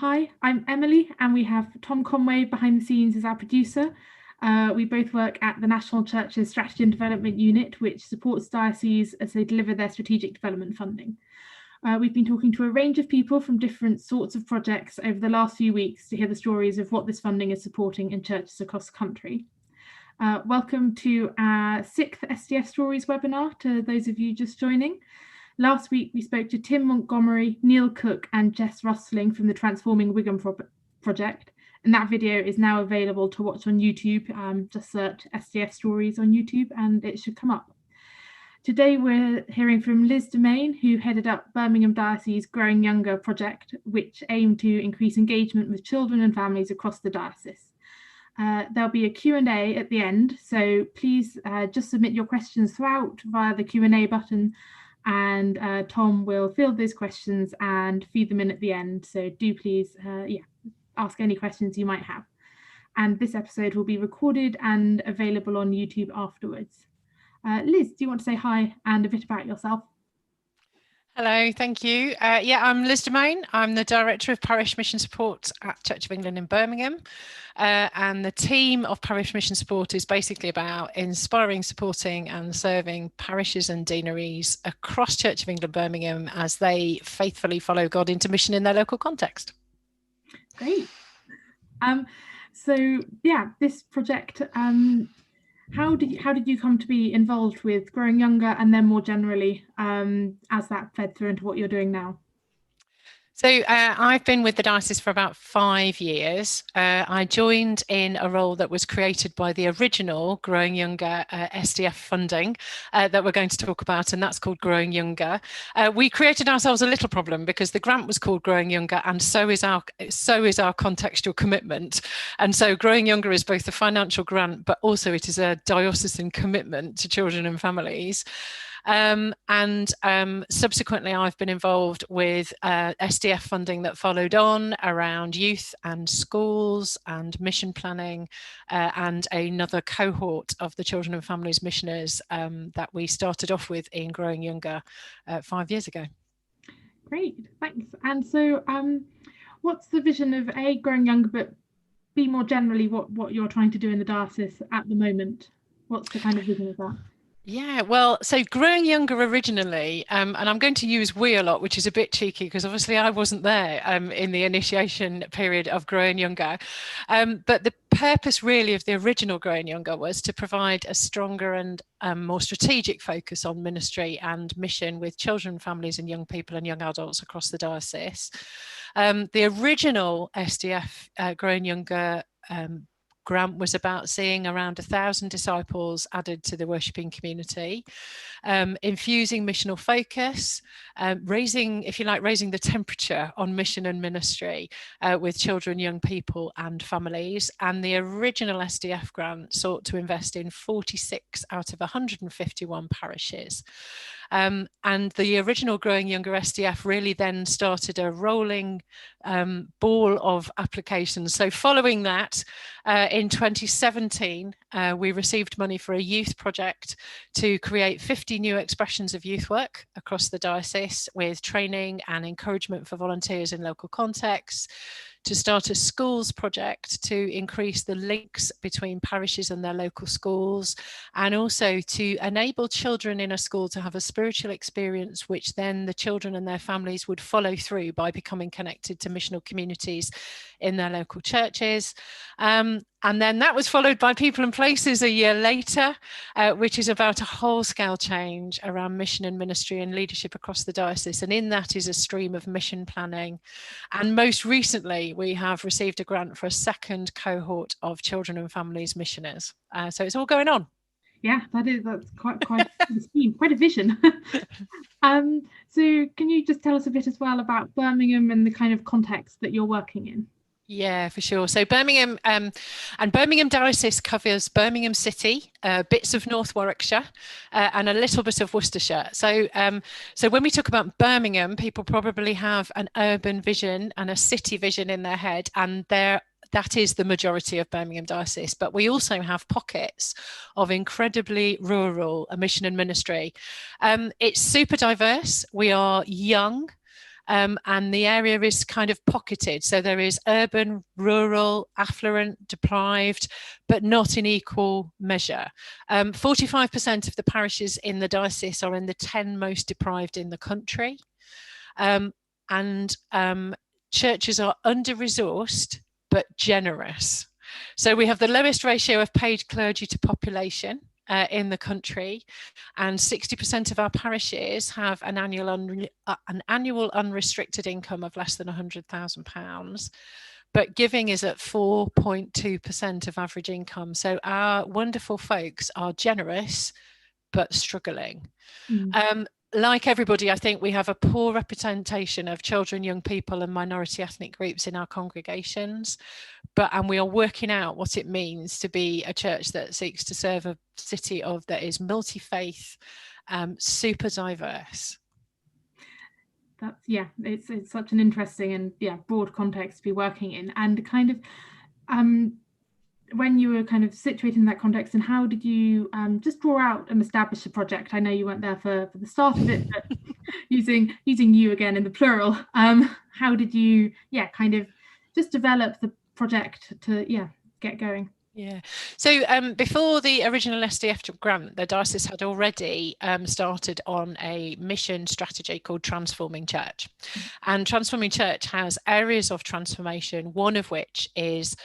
hi, I'm Emily, and we have Tom Conway behind the scenes as our producer. We both work at the National Church's Strategy and Development Unit, which supports dioceses as they deliver their strategic development funding. We've been talking to a range of people from different sorts of projects over the last few weeks to hear the stories of what this funding is supporting in churches across the country. Welcome to our 6th SDF Stories webinar to those of you just joining. Last week, we spoke to Tim Montgomery, Neil Cook and Jess Rustling from the Transforming Wigan project. And that video is now available to watch on YouTube. Just search SDF Stories on YouTube and it should come up. Today, we're hearing from Liz Dumain, who headed up Birmingham Diocese Growing Younger project, which aimed to increase engagement with children and families across the diocese. There'll be a Q&A at the end, so please just submit your questions throughout via the Q&A button, and Tom will field those questions and feed them in at the end. So do please ask any questions you might have. And this episode will be recorded and available on YouTube afterwards. Liz, do you want to say hi and a bit about yourself? Hello, thank you. I'm Liz Dumain. I'm the Director of Parish Mission Support at Church of England in Birmingham. And the team of Parish Mission Support is basically about inspiring, supporting and serving parishes and deaneries across Church of England, Birmingham, as they faithfully follow God into mission in their local context. Great. This project, how did you come to be involved with Growing Younger, and then more generally as that fed through into what you're doing now? So I've been with the diocese for about 5 years. I joined in a role that was created by the original Growing Younger SDF funding that we're going to talk about, and that's called Growing Younger. We created ourselves a little problem because the grant was called Growing Younger, and so is our contextual commitment. And so Growing Younger is both a financial grant, but also it is a diocesan commitment to children and families. Subsequently, I've been involved with SDF funding that followed on around youth and schools and mission planning, and another cohort of the children and families missioners that we started off with in Growing Younger 5 years ago. Great, thanks. And so what's the vision of Growing Younger, but B, more generally, what you're trying to do in the diocese at the moment? What's the kind of vision of that? Yeah, well, so Growing Younger originally, and I'm going to use we a lot, which is a bit cheeky because obviously I wasn't there in the initiation period of Growing Younger. But the purpose really of the original Growing Younger was to provide a stronger and more strategic focus on ministry and mission with children, families and young people and young adults across the diocese. The original SDF Growing Younger grant was about seeing around 1,000 disciples added to the worshipping community, infusing missional focus, raising the temperature on mission and ministry with children, young people and families. And the original SDF grant sought to invest in 46 out of 151 parishes. And the original Growing Younger SDF really then started a rolling ball of applications. So following that, in 2017, we received money for a youth project to create 50 new expressions of youth work across the diocese with training and encouragement for volunteers in local contexts, to start a schools project to increase the links between parishes and their local schools, and also to enable children in a school to have a spiritual experience, which then the children and their families would follow through by becoming connected to missional communities in their local churches. And then that was followed by People and Places a year later, which is about a whole scale change around mission and ministry and leadership across the diocese. And in that is a stream of mission planning. And most recently, we have received a grant for a second cohort of children and families missioners. So it's all going on. Yeah, that's quite a scheme, quite a vision. So can you just tell us a bit as well about Birmingham and the kind of context that you're working in? Yeah, for sure. So Birmingham and Birmingham Diocese covers Birmingham City, bits of North Warwickshire, and a little bit of Worcestershire. So when we talk about Birmingham, people probably have an urban vision and a city vision in their head, and that is the majority of Birmingham Diocese. But we also have pockets of incredibly rural mission and ministry. It's super diverse. We are young. and the area is kind of pocketed. So there is urban, rural, affluent, deprived, but not in equal measure. 45% of the parishes in the diocese are in the 10 most deprived in the country. And churches are under-resourced, but generous. So we have the lowest ratio of paid clergy to population in the country, and 60% of our parishes have an annual unrestricted income of less than £100,000. But giving is at 4.2% of average income. So our wonderful folks are generous, but struggling. Like everybody, I think we have a poor representation of children, young people and minority ethnic groups in our congregations, and we are working out what it means to be a church that seeks to serve a city that is multi-faith, super diverse. It's such an interesting and broad context to be working in, and kind of when you were kind of situated in that context, and how did you just draw out and establish a project? I know you weren't there for the start of it, but using you again in the plural, how did you kind of just develop the project to get going? Yeah. So before the original SDF grant, the diocese had already started on a mission strategy called Transforming Church. And Transforming Church has areas of transformation, one of which is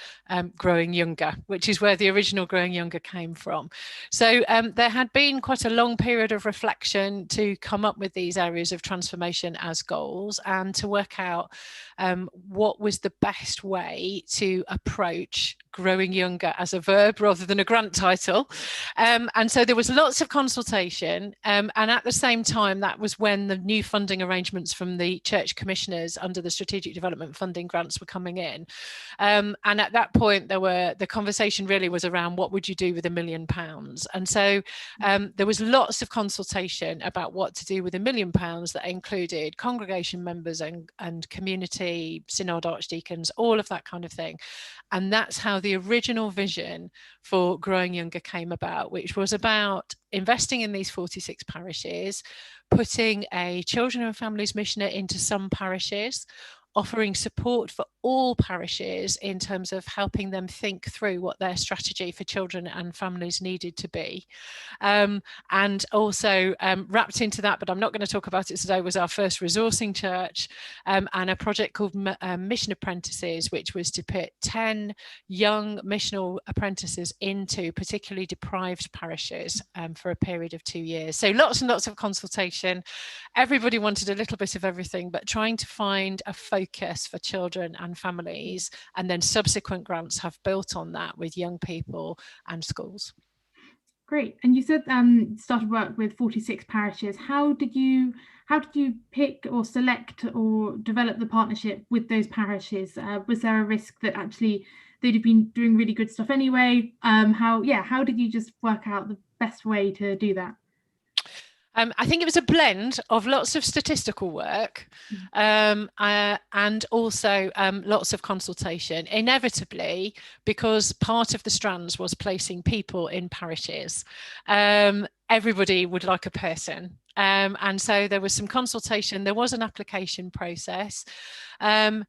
growing younger, which is where the original Growing Younger came from. So there had been quite a long period of reflection to come up with these areas of transformation as goals, and to work out what was the best way to approach growing younger as a verb rather than a grant title. And so there was lots of consultation, and at the same time that was when the new funding arrangements from the church commissioners under the strategic development funding grants were coming in, and at that point the conversation really was around what would you do with £1 million. And so there was lots of consultation about what to do with £1 million that included congregation members and community, synod, archdeacons, all of that kind of thing. And that's how the original vision for Growing Younger came about, which was about investing in these 46 parishes, putting a children and families missioner into some parishes, offering support for all parishes in terms of helping them think through what their strategy for children and families needed to be. And also wrapped into that, but I'm not going to talk about it today, was our first resourcing church, and a project called Mission Apprentices, which was to put 10 young missional apprentices into particularly deprived parishes for a period of 2 years. So lots and lots of consultation. Everybody wanted a little bit of everything, but trying to find a focus for children and families, and then subsequent grants have built on that with young people and schools. Great. And you said started work with 46 parishes. How did you pick or select or develop the partnership with those parishes? Was there a risk that actually they'd have been doing really good stuff anyway? How did you just work out the best way to do that? I think it was a blend of lots of statistical work and also lots of consultation, inevitably, because part of the strands was placing people in parishes. Everybody would like a person. And so there was some consultation, there was an application process, and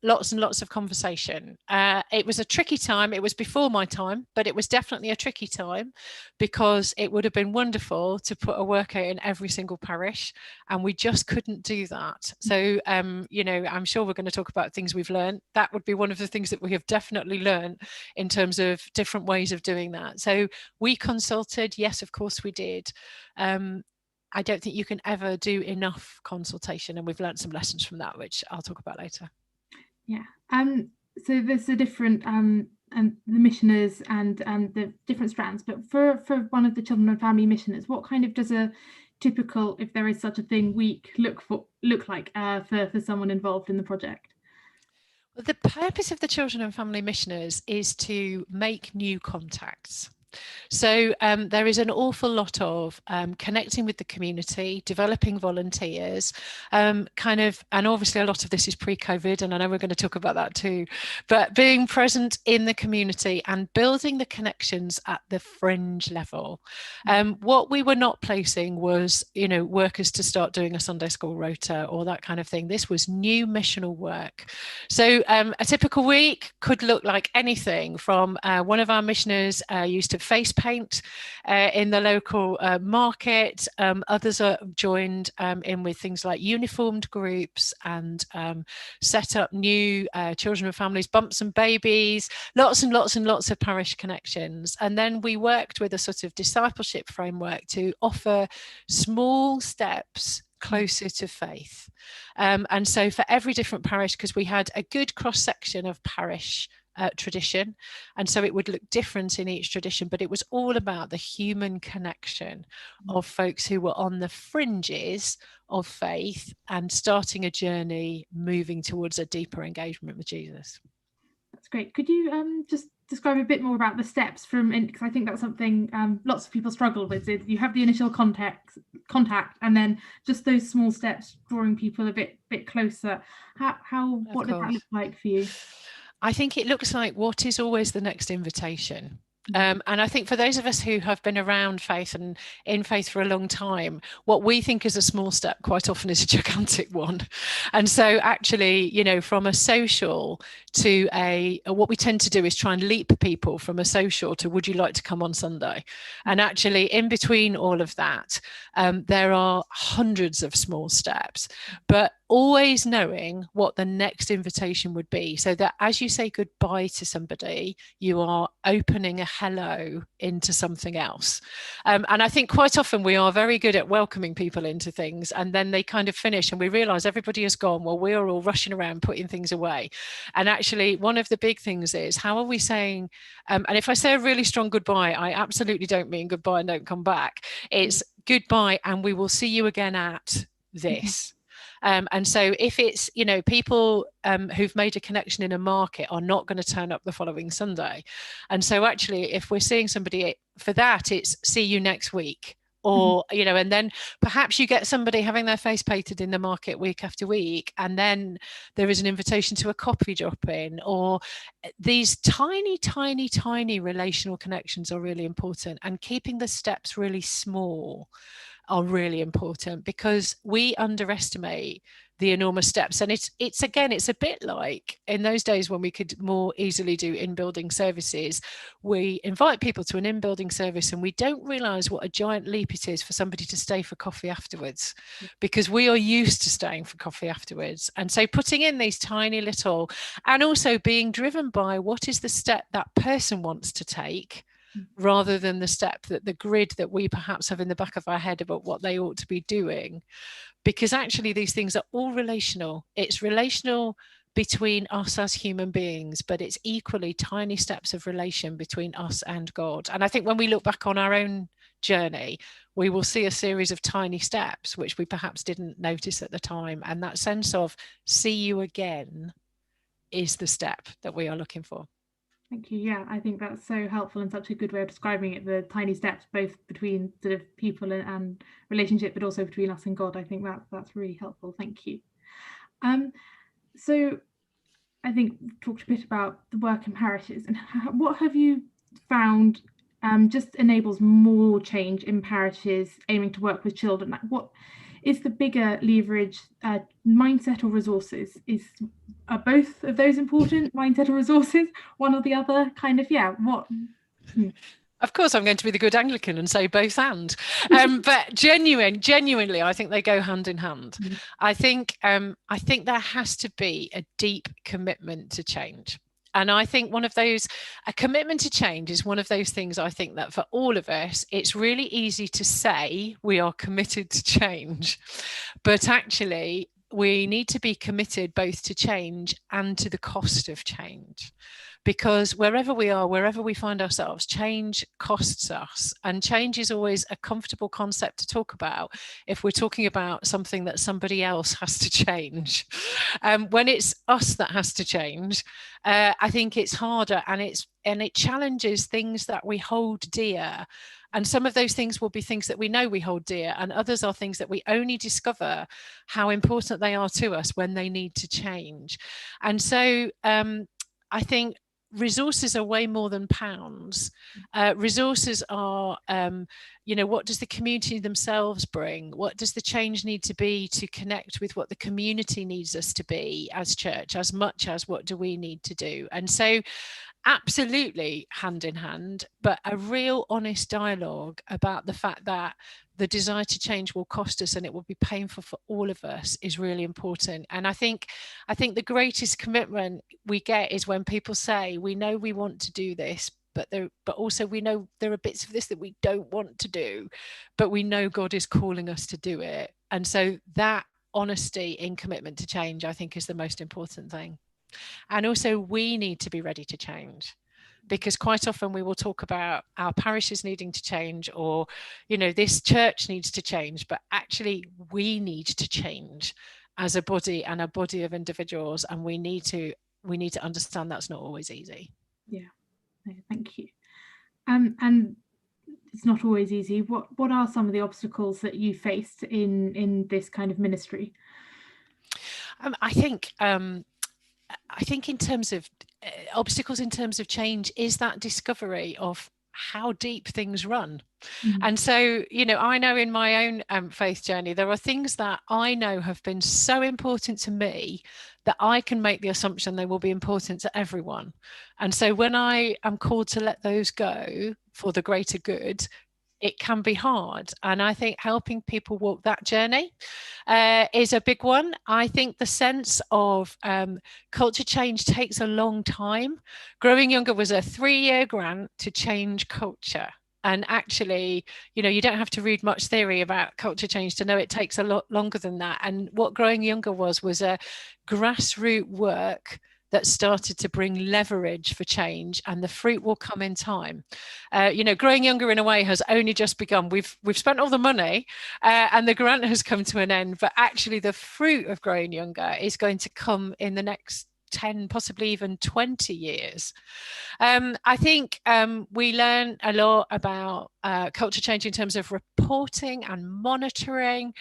lots and lots of conversation. It was a tricky time. It was before my time, but it was definitely a tricky time, because it would have been wonderful to put a worker in every single parish, and we just couldn't do that. So, I'm sure we're going to talk about things we've learned. That would be one of the things that we have definitely learned in terms of different ways of doing that. So we consulted, yes, of course we did. I don't think you can ever do enough consultation, and we've learned some lessons from that, which I'll talk about later. Yeah. So there's a different and the missioners and the different strands, but for one of the children and family missioners, what kind of does a typical, if there is such a thing, week look like for someone involved in the project? Well, the purpose of the children and family missioners is to make new contacts. So there is an awful lot of connecting with the community, developing volunteers, and obviously a lot of this is pre-COVID, and I know we're going to talk about that too, but being present in the community and building the connections at the fringe level. What we were not placing was, workers to start doing a Sunday school rota or that kind of thing. This was new missional work. So a typical week could look like anything from one of our missioners used to face paint in the local market. Others are joined in with things like uniformed groups and set up new children and families, bumps and babies, lots and lots and lots of parish connections. And then we worked with a sort of discipleship framework to offer small steps closer to faith. And so for every different parish, because we had a good cross-section of parish tradition, and so it would look different in each tradition, but it was all about the human connection of folks who were on the fringes of faith and starting a journey moving towards a deeper engagement with Jesus. That's great. Could you just describe a bit more about the steps from, because I think that's something lots of people struggle with. You have the initial contact, and then just those small steps drawing people a bit closer. What does that look like for you? I think it looks like what is always the next invitation. And I think for those of us who have been around faith and in faith for a long time, what we think is a small step quite often is a gigantic one. And so actually, from a social to what we tend to do is try and leap people from a social to, would you like to come on Sunday? And actually in between all of that, there are hundreds of small steps, but always knowing what the next invitation would be, so that as you say goodbye to somebody, you are opening a hello into something else. And I think quite often we are very good at welcoming people into things, and then they kind of finish and we realize everybody has gone. Well, we are all rushing around putting things away. And actually one of the big things is, how are we saying, and if I say a really strong goodbye, I absolutely don't mean goodbye and don't come back. It's goodbye and we will see you again at this. And so if it's, people who've made a connection in a market are not going to turn up the following Sunday. And so actually, if we're seeing somebody for that, it's see you next week. Or, and then perhaps you get somebody having their face painted in the market week after week, and then there is an invitation to a coffee drop in, or these tiny, tiny, tiny relational connections are really important, and keeping the steps really small are really important, because we underestimate the enormous steps. And it's again, it's a bit like in those days when we could more easily do in-building services. We invite people to an in-building service and we don't realize what a giant leap it is for somebody to stay for coffee afterwards, because we are used to staying for coffee afterwards. And so putting in these tiny little, and also being driven by what is the step that person wants to take, rather than the step that the grid that we perhaps have in the back of our head about what they ought to be doing. Because actually these things are all relational. It's relational between us as human beings, but it's equally tiny steps of relation between us and God. And I think when we look back on our own journey, we will see a series of tiny steps which we perhaps didn't notice at the time. And that sense of see you again is the step that we are looking for. Thank you. Yeah, I think that's so helpful and such a good way of describing it, the tiny steps, both between sort of people and relationship, but also between us and God. I think that's really helpful. Thank you. So I think we've talked a bit about the work in parishes, and what have you found just enables more change in parishes aiming to work with children? Like, what is the bigger leverage, mindset or resources? Are both of those important, mindset or resources, one or the other? Kind of, yeah. What? Of course, I'm going to be the good Anglican and say both and. But genuinely, I think they go hand in hand. I think there has to be a deep commitment to change. And I think a commitment to change is one of those things, I think, that for all of us, it's really easy to say we are committed to change. But actually, we need to be committed both to change and to the cost of change. Because wherever we are, wherever we find ourselves, change costs us. And change is always a comfortable concept to talk about if we're talking about something that somebody else has to change. When it's us that has to change, I think it's harder, and it challenges things that we hold dear. And some of those things will be things that we know we hold dear, and others are things that we only discover how important they are to us when they need to change. And so I think resources are way more than pounds. Resources are, what does the community themselves bring? What does the change need to be to connect with what the community needs us to be as church, as much as what do we need to do? And so absolutely hand in hand, but a real honest dialogue about the fact that the desire to change will cost us and it will be painful for all of us is really important. And I think the greatest commitment we get is when people say, we know we want to do this, but also we know there are bits of this that we don't want to do, but we know God is calling us to do it. And so that honesty in commitment to change, I think, is the most important thing. And also we need to be ready to change, because quite often we will talk about our parishes needing to change, or, this church needs to change, but actually we need to change as a body and a body of individuals. And we need to understand that's not always easy. Yeah, thank you. And it's not always easy. What are some of the obstacles that you faced in this kind of ministry? I think in terms of obstacles, in terms of change, is that discovery of how deep things run. Mm-hmm. And so, I know in my own faith journey, there are things that I know have been so important to me that I can make the assumption they will be important to everyone. And so when I am called to let those go for the greater good, it can be hard. And I think helping people walk that journey is a big one. I think the sense of culture change takes a long time. Growing Younger was a 3-year grant to change culture. And actually, you don't have to read much theory about culture change to know it takes a lot longer than that. And what Growing Younger was a grassroots work that started to bring leverage for change, and the fruit will come in time. Growing Younger in a way has only just begun. We've spent all the money and the grant has come to an end, but actually the fruit of Growing Younger is going to come in the next 10, possibly even 20 years. I think we learn a lot about culture change in terms of reporting and monitoring.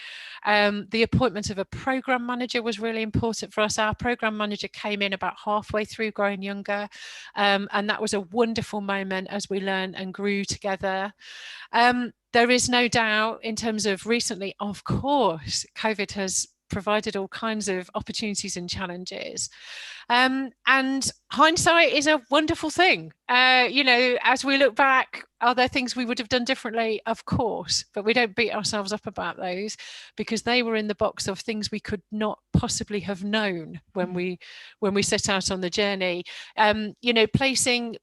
The appointment of a program manager was really important for us. Our program manager came in about halfway through Growing Younger, and that was a wonderful moment as we learned and grew together. There is no doubt in terms of recently, of course, COVID has provided all kinds of opportunities and challenges. And hindsight is a wonderful thing. As we look back, are there things we would have done differently? Of course, but we don't beat ourselves up about those, because they were in the box of things we could not possibly have known when we set out on the journey. Placing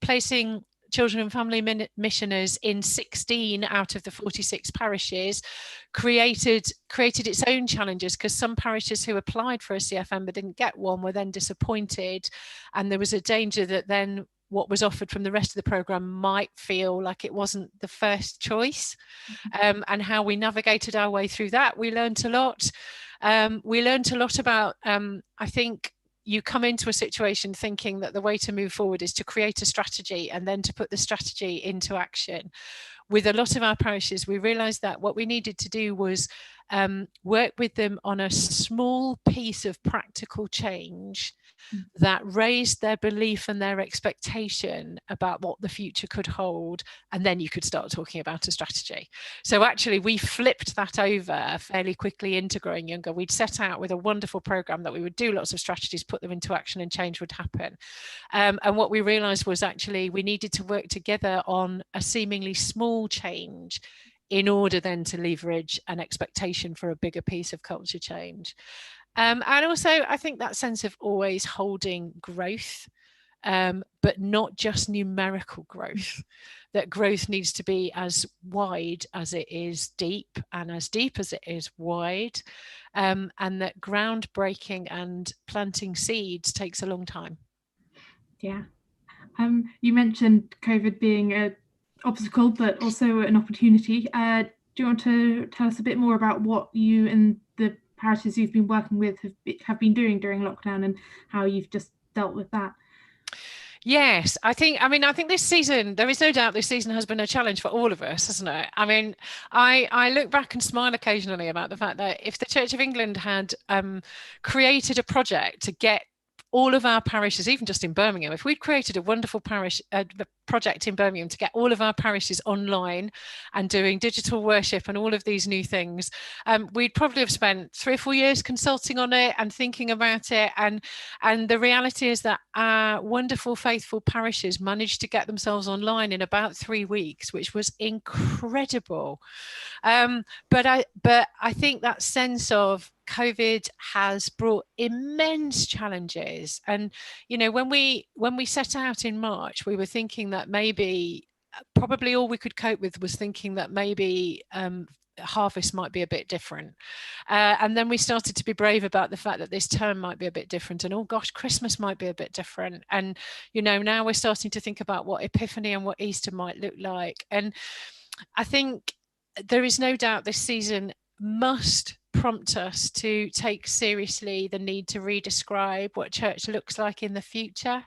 children and family missioners in 16 out of the 46 parishes created its own challenges, because some parishes who applied for a CFM but didn't get one were then disappointed, and there was a danger that then what was offered from the rest of the programme might feel like it wasn't the first choice. And how we navigated our way through that, we learned a lot. We learned a lot about, I think, you come into a situation thinking that the way to move forward is to create a strategy and then to put the strategy into action. With a lot of our parishes, we realised that what we needed to do was work with them on a small piece of practical change that raised their belief and their expectation about what the future could hold, and then you could start talking about a strategy. So actually we flipped that over fairly quickly into Growing Younger. We'd set out with a wonderful programme that we would do lots of strategies, put them into action, and change would happen. And what we realised was actually we needed to work together on a seemingly small change in order then to leverage an expectation for a bigger piece of culture change. And also, I think that sense of always holding growth but not just numerical growth. That growth needs to be as wide as it is deep, and as deep as it is wide, and that groundbreaking and planting seeds takes a long time. Yeah. You mentioned COVID being an obstacle, but also an opportunity. Do you want to tell us a bit more about what you and the parishes you've been working with have been doing during lockdown, and how you've just dealt with that? Yes, I think this season, there is no doubt this season has been a challenge for all of us, hasn't it? I mean, I look back and smile occasionally about the fact that if the Church of England had created a project to get all of our parishes, even just in Birmingham, if we'd created a wonderful parish project in Birmingham to get all of our parishes online and doing digital worship and all of these new things, we'd probably have spent 3 or 4 years consulting on it and thinking about it. And the reality is that our wonderful, faithful parishes managed to get themselves online in about 3 weeks, which was incredible. But I think that sense of COVID has brought immense challenges. And, you know, when we set out in March, we were thinking that maybe probably all we could cope with was thinking that maybe harvest might be a bit different. And then we started to be brave about the fact that this term might be a bit different, and oh gosh, Christmas might be a bit different. And, you know, now we're starting to think about what Epiphany and what Easter might look like. And I think there is no doubt this season must prompt us to take seriously the need to redescribe what church looks like in the future.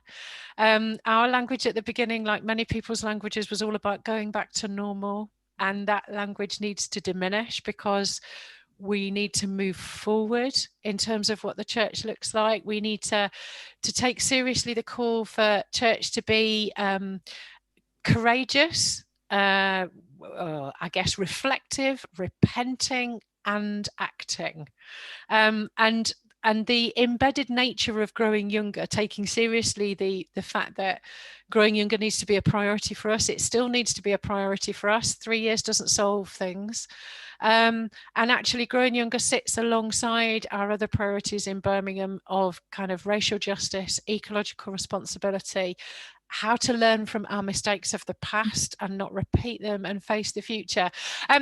Our language at the beginning, like many people's languages, was all about going back to normal, and that language needs to diminish because we need to move forward in terms of what the church looks like. We need to take seriously the call for church to be courageous, I guess reflective, repenting, and acting. And the embedded nature of growing younger, taking seriously the fact that growing younger needs to be a priority for us. It still needs to be a priority for us. 3 years doesn't solve things. And actually growing younger sits alongside our other priorities in Birmingham of kind of racial justice, ecological responsibility, how to learn from our mistakes of the past and not repeat them and face the future.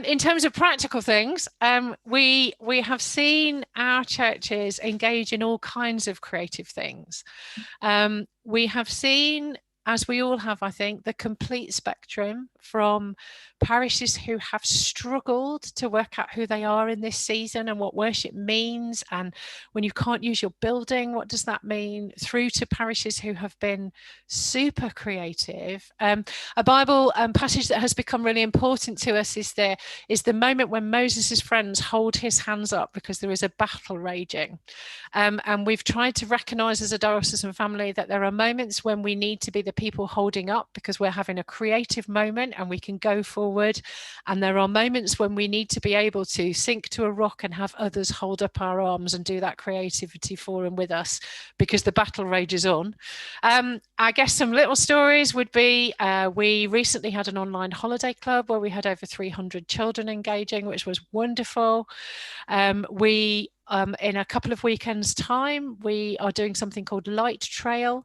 In terms of practical things, we have seen our churches engage in all kinds of creative things. We have seen, as we all have, I think, the complete spectrum from parishes who have struggled to work out who they are in this season and what worship means, and when you can't use your building, what does that mean, through to parishes who have been super creative. A Bible passage that has become really important to us is the moment when Moses' friends hold his hands up because there is a battle raging. And we've tried to recognize as a diocesan family that there are moments when we need to be the people holding up because we're having a creative moment and we can go forward. And there are moments when we need to be able to sink to a rock and have others hold up our arms and do that creativity for and with us because the battle rages on. I guess some little stories would be, we recently had an online holiday club where we had over 300 children engaging, which was wonderful. In a couple of weekends' time, we are doing something called Light Trail,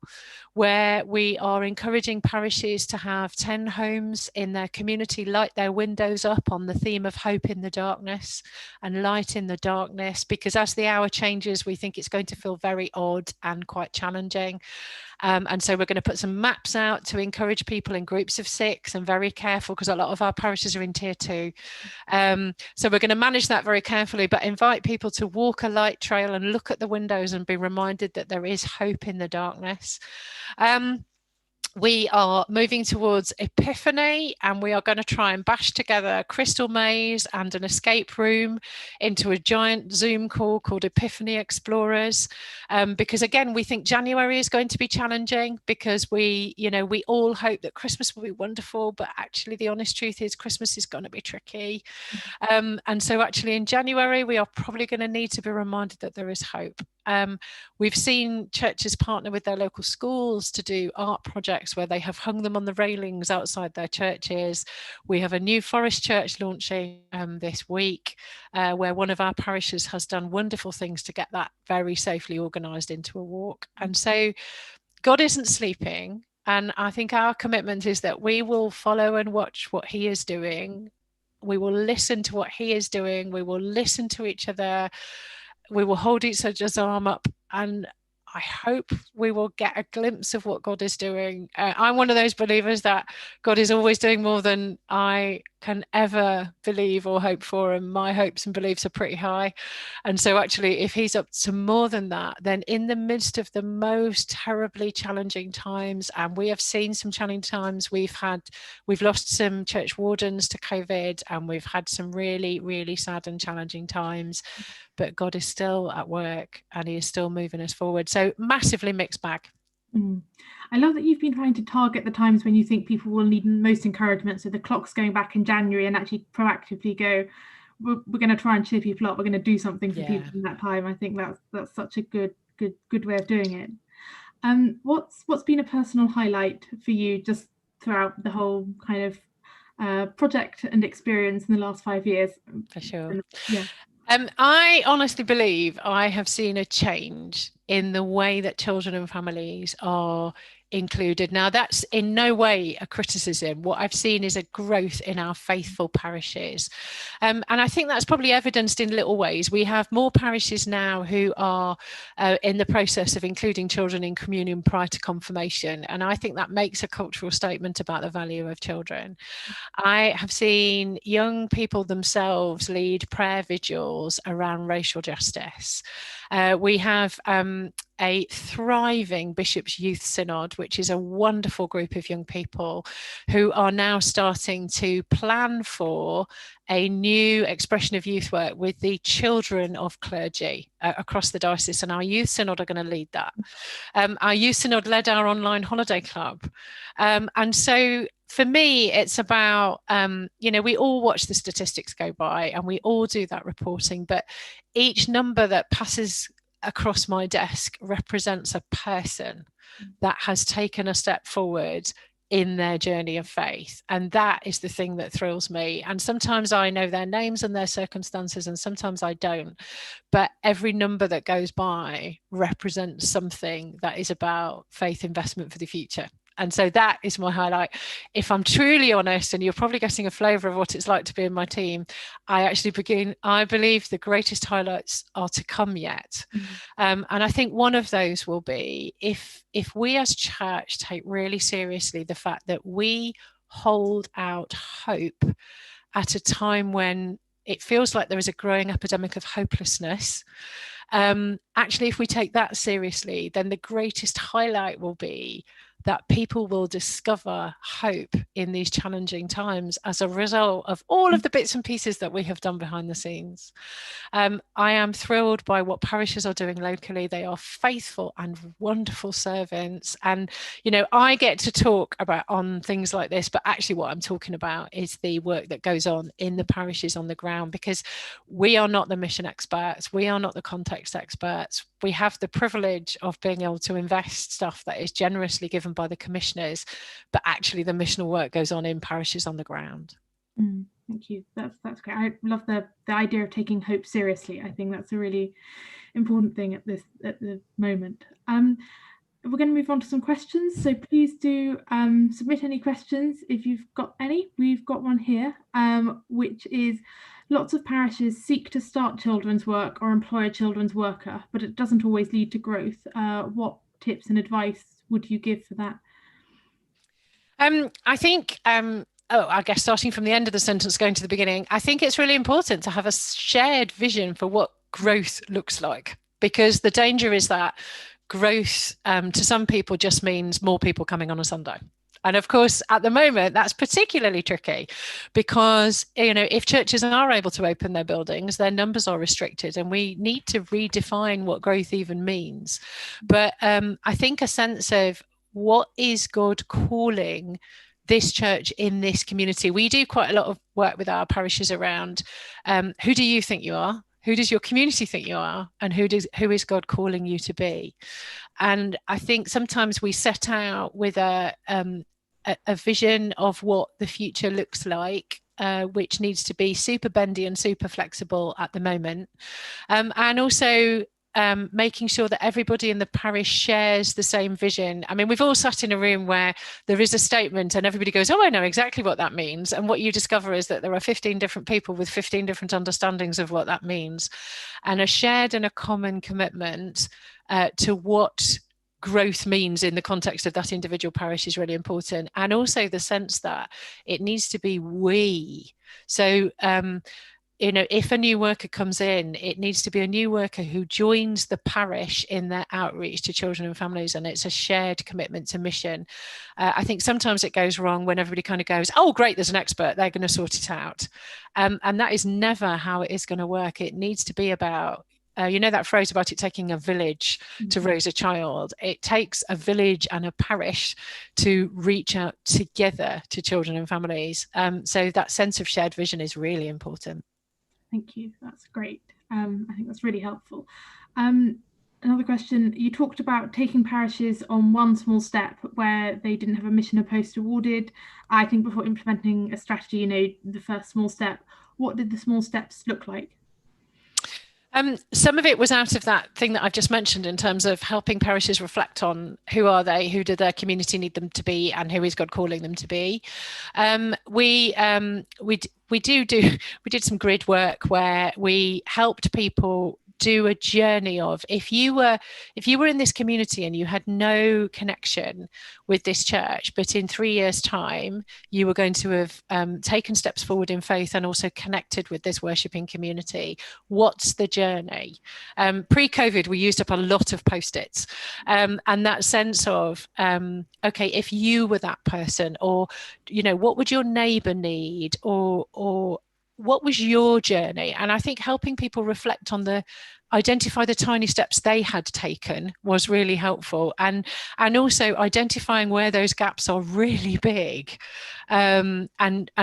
where we are encouraging parishes to have 10 homes in their community light their windows up on the theme of hope in the darkness and light in the darkness, because as the hour changes, we think it's going to feel very odd and quite challenging. And so we're going to put some maps out to encourage people in groups of 6, and very careful because a lot of our parishes are in tier 2. So we're going to manage that very carefully, but invite people to walk a light trail and look at the windows and be reminded that there is hope in the darkness. We are moving towards Epiphany, and we are going to try and bash together a crystal maze and an escape room into a giant Zoom call called Epiphany Explorers. Because again, we think January is going to be challenging because we all hope that Christmas will be wonderful, but actually the honest truth is Christmas is going to be tricky. And so actually in January, we are probably going to need to be reminded that there is hope. We've seen churches partner with their local schools to do art projects where they have hung them on the railings outside their churches. We have a new forest church launching this week, where one of our parishes has done wonderful things to get that very safely organised into a walk. And so God isn't sleeping. And I think our commitment is that we will follow and watch what he is doing. We will listen to what he is doing. We will listen to each other. We will hold each other's arm up, and I hope we will get a glimpse of what God is doing. I'm one of those believers that God is always doing more than I can ever believe or hope for, and my hopes and beliefs are pretty high. And so actually, if he's up to more than that, then in the midst of the most terribly challenging times, and we have seen some challenging times, we've lost some church wardens to COVID, and we've had some really, really sad and challenging times, but God is still at work and he is still moving us forward. So massively mixed bag. I love that you've been trying to target the times when you think people will need most encouragement. So the clock's going back in January, and actually proactively go, we're going to try and cheer people up. We're going to do something for people in that time. I think that's such a good way of doing it. What's been a personal highlight for you just throughout the whole kind of project and experience in the last 5 years? For sure. I honestly believe I have seen a change in the way that children and families are included. Now, that's in no way a criticism. What I've seen is a growth in our faithful parishes. And I think that's probably evidenced in little ways. We have more parishes now who are in the process of including children in communion prior to confirmation. And I think that makes a cultural statement about the value of children. I have seen young people themselves lead prayer vigils around racial justice. We have a thriving Bishop's Youth Synod, which is a wonderful group of young people who are now starting to plan for a new expression of youth work with the children of clergy across the diocese, and our Youth Synod are going to lead that. Our Youth Synod led our online holiday club. And so for me, it's about, we all watch the statistics go by and we all do that reporting, but each number that passes across my desk represents a person that has taken a step forward in their journey of faith. And that is the thing that thrills me. And sometimes I know their names and their circumstances, and sometimes I don't. But every number that goes by represents something that is about faith investment for the future. And so that is my highlight. If I'm truly honest, and you're probably getting a flavour of what it's like to be in my team, I believe the greatest highlights are to come yet. And I think one of those will be if we as church take really seriously the fact that we hold out hope at a time when it feels like there is a growing epidemic of hopelessness. Actually, if we take that seriously, then the greatest highlight will be that people will discover hope in these challenging times as a result of all of the bits and pieces that we have done behind the scenes. I am thrilled by what parishes are doing locally. They are faithful and wonderful servants. And, I get to talk on things like this, but actually what I'm talking about is the work that goes on in the parishes on the ground, because we are not the mission experts. We are not the context experts. We have the privilege of being able to invest stuff that is generously given by the commissioners, but actually the missional work goes on in parishes on the ground. Thank you. That's great. I love the idea of taking hope seriously. I think that's a really important thing at the moment. We're going to move on to some questions, so please do submit any questions if you've got any. We've got one here, which is: lots of parishes seek to start children's work or employ a children's worker, but it doesn't always lead to growth. What tips and advice would you give for that? I think, I guess starting from the end of the sentence, going to the beginning, I think it's really important to have a shared vision for what growth looks like, because the danger is that growth to some people just means more people coming on a Sunday. And of course, at the moment, that's particularly tricky because, if churches are able to open their buildings, their numbers are restricted, and we need to redefine what growth even means. But I think a sense of what is God calling this church in this community. We do quite a lot of work with our parishes around who do you think you are? Who does your community think you are? And who is God calling you to be? And I think sometimes we set out with a vision of what the future looks like, which needs to be super bendy and super flexible at the moment. And also making sure that everybody in the parish shares the same vision. I mean, we've all sat in a room where there is a statement and everybody goes, oh, I know exactly what that means. And what you discover is that there are 15 different people with 15 different understandings of what that means. And a shared and a common commitment to what growth means in the context of that individual parish is really important. And also the sense that it needs to be we. So, if a new worker comes in, it needs to be a new worker who joins the parish in their outreach to children and families, and it's a shared commitment to mission. I think sometimes it goes wrong when everybody kind of goes, oh, great, there's an expert, they're going to sort it out. And that is never how it is going to work. It needs to be about, that phrase about it taking a village to raise a child. It takes a village and a parish to reach out together to children and families. So that sense of shared vision is really important. Thank you. That's great. I think that's really helpful. Another question, you talked about taking parishes on one small step where they didn't have a mission or post awarded. I think before implementing a strategy, the first small step, what did the small steps look like? Some of it was out of that thing that I've just mentioned in terms of helping parishes reflect on who are they, who do their community need them to be, and who is God calling them to be. We did some grid work where we helped people do a journey of, if you were in this community and you had no connection with this church, but in 3 years' time you were going to have taken steps forward in faith and also connected with this worshipping community, what's the journey? Pre-COVID, we used up a lot of post-its, and that sense of okay, if you were that person, or what would your neighbour need, or what was your journey? And I think helping people reflect on identify the tiny steps they had taken was really helpful, and also identifying where those gaps are really big, and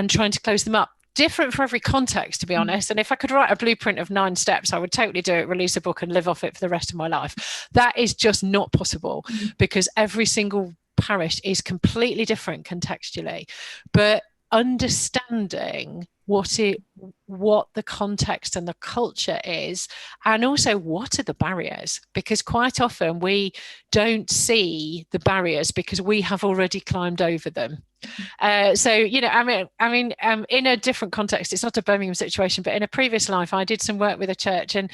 trying to close them up. Different for every context, to be honest. And if I could write a blueprint of 9 steps, I would totally do it, release a book and live off it for the rest of my life. That is just not possible, because every single parish is completely different contextually. But understanding what the context and the culture is, and also what are the barriers, because quite often we don't see the barriers because we have already climbed over them. In a different context, it's not a Birmingham situation, but in a previous life I did some work with a church, and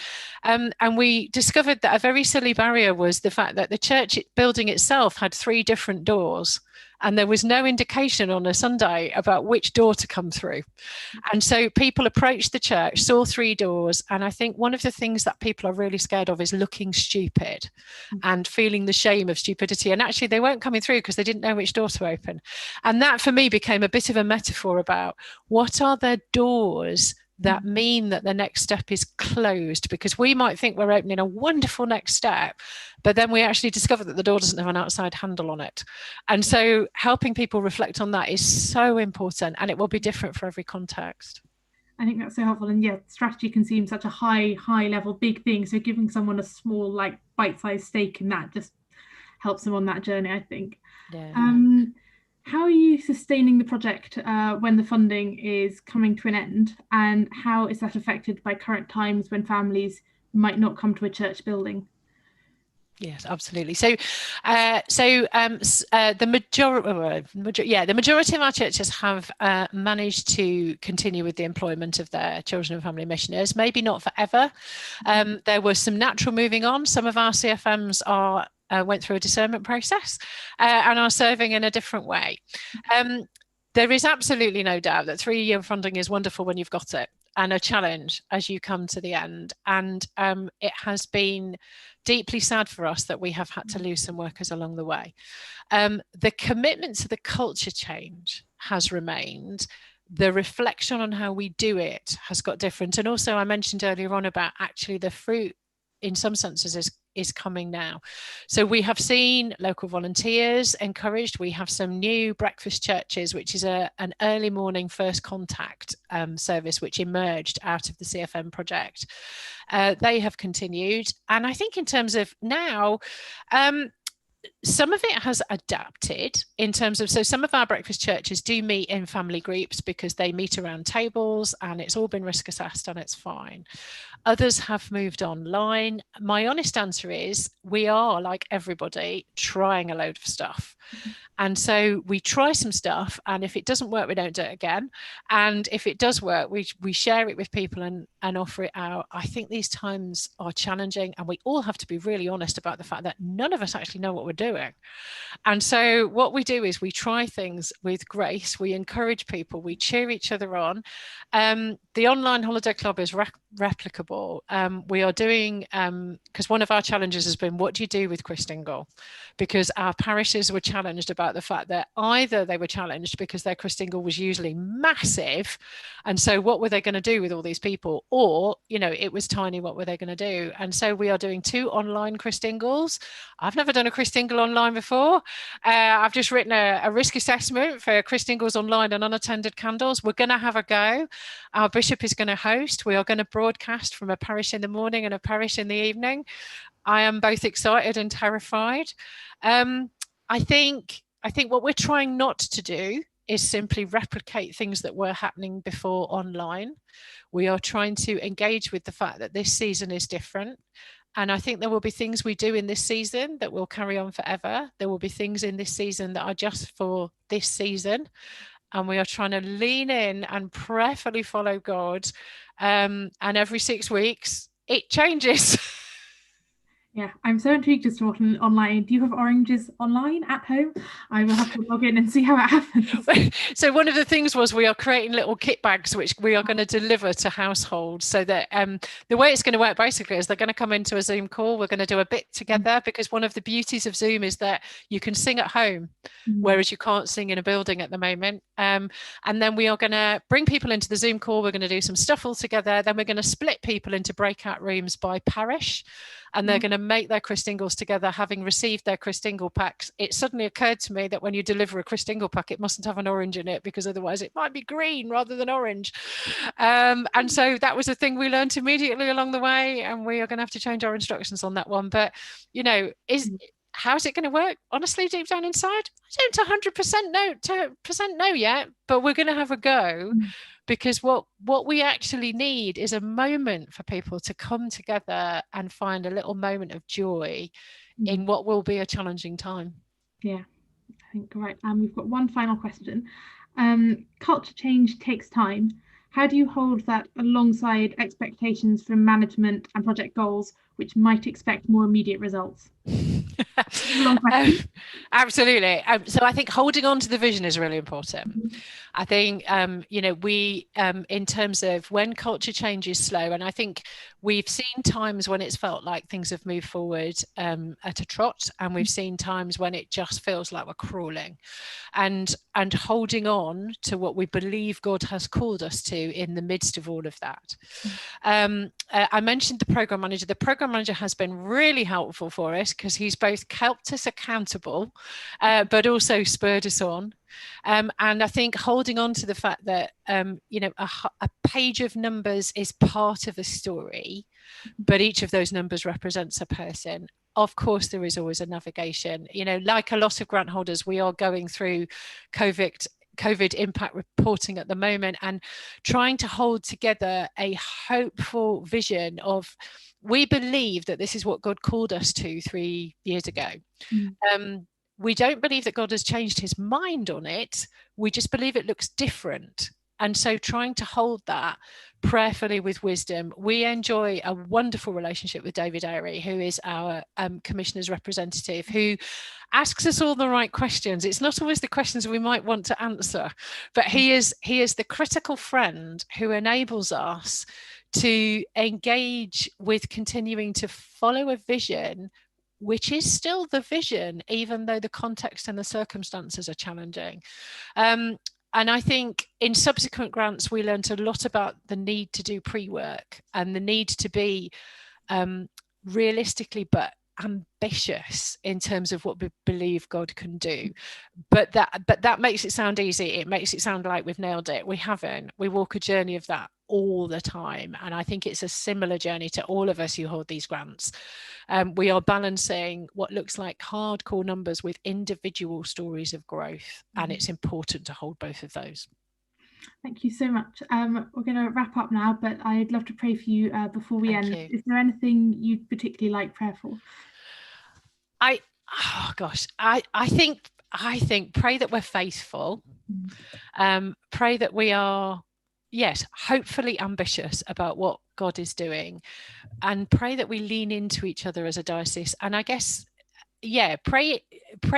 we discovered that a very silly barrier was the fact that the church building itself had 3 different doors, and there was no indication on a Sunday about which door to come through. And so people approached the church, saw 3 doors. And I think one of the things that people are really scared of is looking stupid and feeling the shame of stupidity. And actually they weren't coming through because they didn't know which door to open. And that for me became a bit of a metaphor about what are the doors that mean that the next step is closed, because we might think we're opening a wonderful next step, but then we actually discover that the door doesn't have an outside handle on it. And so helping people reflect on that is so important, and it will be different for every context. I think that's so helpful. And yeah, strategy can seem such a high level, big thing. So giving someone a small, bite-sized stake in that just helps them on that journey, I think. Yeah. How are you sustaining the project when the funding is coming to an end, and how is that affected by current times when families might not come to a church building? Yes, absolutely. So the majority of our churches have managed to continue with the employment of their children and family missioners. Maybe not forever. There was some natural moving on. Some of our CFMs went through a discernment process and are serving in a different way. There is absolutely no doubt that 3-year funding is wonderful when you've got it, and a challenge as you come to the end. And it has been deeply sad for us that we have had to lose some workers along the way. The commitment to the culture change has remained. The reflection on how we do it has got different. And also I mentioned earlier on about actually the fruit in some senses is coming now. So we have seen local volunteers encouraged. We have some new breakfast churches, which is an early morning first contact service which emerged out of the CFM project. They have continued. And I think in terms of now, Some of it has adapted in terms of, so some of our breakfast churches do meet in family groups because they meet around tables and it's all been risk assessed and it's fine. Others have moved online. My honest answer is we are, like everybody, trying a load of stuff. And so we try some stuff, and if it doesn't work, we don't do it again. And if it does work, we share it with people and offer it out. I think these times are challenging, and we all have to be really honest about the fact that none of us actually know what we're doing. And so what we do is we try things with grace. We encourage people. We cheer each other on. The online holiday club is replicable. We are doing, because one of our challenges has been, what do you do with Christingle? Because our parishes were challenged about the fact that either they were challenged because their Christingle was usually massive, and so what were they going to do with all these people, or it was tiny, what were they going to do? And so we are doing 2 online Christingles. I've never done a Christingle online before. I've just written a risk assessment for Christingles online and unattended candles. We're going to have a go. Our bishop is going to host. We are going to broadcast from a parish in the morning and a parish in the evening. I am both excited and terrified. I think what we're trying not to do is simply replicate things that were happening before online. We are trying to engage with the fact that this season is different. And I think there will be things we do in this season that will carry on forever. There will be things in this season that are just for this season. And we are trying to lean in and prayerfully follow God. And every 6 weeks, it changes. Yeah, I'm so intrigued as to what online. Do you have oranges online at home? I will have to log in and see how it happens. So one of the things was we are creating little kit bags which we are going to deliver to households, so that the way it's going to work basically is they're going to come into a Zoom call. We're going to do a bit together, because one of the beauties of Zoom is that you can sing at home, whereas you can't sing in a building at the moment. And then we are going to bring people into the Zoom call. We're going to do some stuff all together. Then we're going to split people into breakout rooms by parish, and they're going to make their Christingles together, having received their Christingle packs. It suddenly occurred to me that when you deliver a Christingle pack, it mustn't have an orange in it, because otherwise it might be green rather than orange. And so that was a thing we learned immediately along the way, and we are going to have to change our instructions on that one. But, how's it going to work? Honestly, deep down inside, I don't 100% know yet, but we're going to have a go. Because what we actually need is a moment for people to come together and find a little moment of joy in what will be a challenging time. Yeah, I think right. And we've got one final question. Culture change takes time. How do you hold that alongside expectations from management and project goals, which might expect more immediate results? Absolutely. So I think holding on to the vision is really important. I think, we, in terms of when culture change is slow, and I think we've seen times when it's felt like things have moved forward at a trot, and we've seen times when it just feels like we're crawling, and holding on to what we believe God has called us to in the midst of all of that. I mentioned the program manager. The program manager has been really helpful for us, because he's both kept us accountable, but also spurred us on. And I think holding on to the fact that, a page of numbers is part of a story, but each of those numbers represents a person. Of course, there is always a navigation. Like a lot of grant holders, we are going through COVID impact reporting at the moment, and trying to hold together a hopeful vision of, we believe that this is what God called us to 3 years ago. We don't believe that God has changed his mind on it. We just believe it looks different. And so trying to hold that prayerfully with wisdom. We enjoy a wonderful relationship with David Airy, who is our commissioner's representative, who asks us all the right questions. It's not always the questions we might want to answer, but he is the critical friend who enables us to engage with continuing to follow a vision, which is still the vision, even though the context and the circumstances are challenging. And I think in subsequent grants, we learned a lot about the need to do pre-work and the need to be realistically but ambitious in terms of what we believe God can do. But that makes it sound easy. It makes it sound like we've nailed it. We haven't. We walk a journey of that all the time. And I think it's a similar journey to all of us who hold these grants. We are balancing what looks like hardcore numbers with individual stories of growth. And it's important to hold both of those. Thank you so much. We're going to wrap up now, but I'd love to pray for you before we end. Is there anything you'd particularly like prayer for? I think pray that we're faithful. Pray that we are, yes, hopefully ambitious about what God is doing, and pray that we lean into each other as a diocese. And I guess, yeah, pray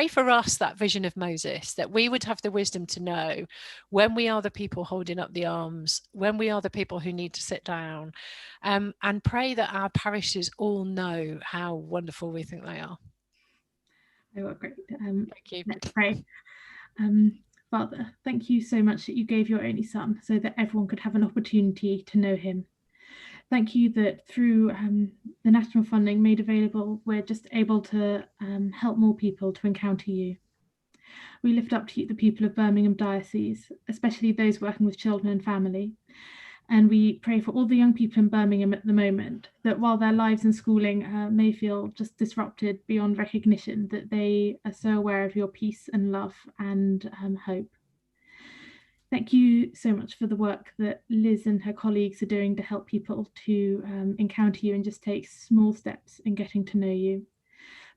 for us that vision of Moses, that we would have the wisdom to know when we are the people holding up the arms, when we are the people who need to sit down, and pray that our parishes all know how wonderful we think they are. Oh, great. Thank you. Let's pray. Father, thank you so much that you gave your only son so that everyone could have an opportunity to know him. Thank you that through the national funding made available, we're just able to help more people to encounter you. We lift up to you the people of Birmingham Diocese, especially those working with children and family. And we pray for all the young people in Birmingham at the moment, that while their lives and schooling may feel just disrupted beyond recognition, that they are so aware of your peace and love and hope. Thank you so much for the work that Liz and her colleagues are doing to help people to encounter you and just take small steps in getting to know you.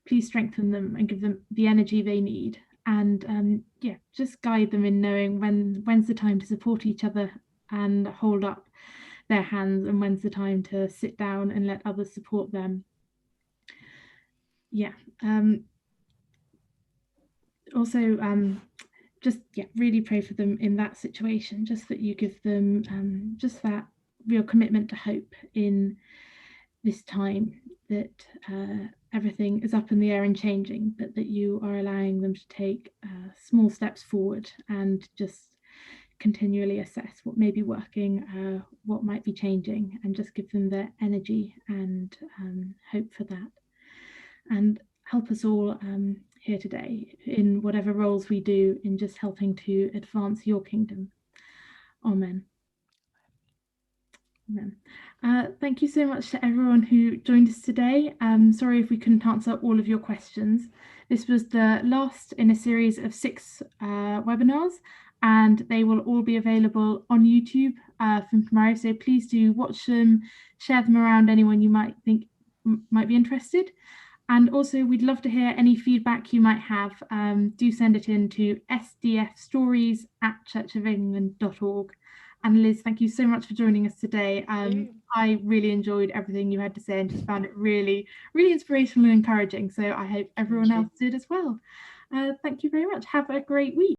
Please strengthen them and give them the energy they need. And just guide them in knowing when's the time to support each other and hold up their hands, and when's the time to sit down and let others support them. Really pray for them in that situation, just that you give them just that real commitment to hope in this time, that everything is up in the air and changing, but that you are allowing them to take small steps forward and just continually assess what may be working, what might be changing, and just give them the energy and hope for that. And help us all here today in whatever roles we do in just helping to advance your kingdom. Amen. Amen. Thank you so much to everyone who joined us today. Sorry if we couldn't answer all of your questions. This was the last in a series of 6 webinars, and they will all be available on YouTube from tomorrow. So please do watch them, share them around anyone you might think might be interested. And also, we'd love to hear any feedback you might have. Do send it in to sdfstories@churchofengland.org. And Liz, thank you so much for joining us today. I really enjoyed everything you had to say and just found it really, really inspirational and encouraging. So I hope everyone else did as well. Thank you very much. Have a great week.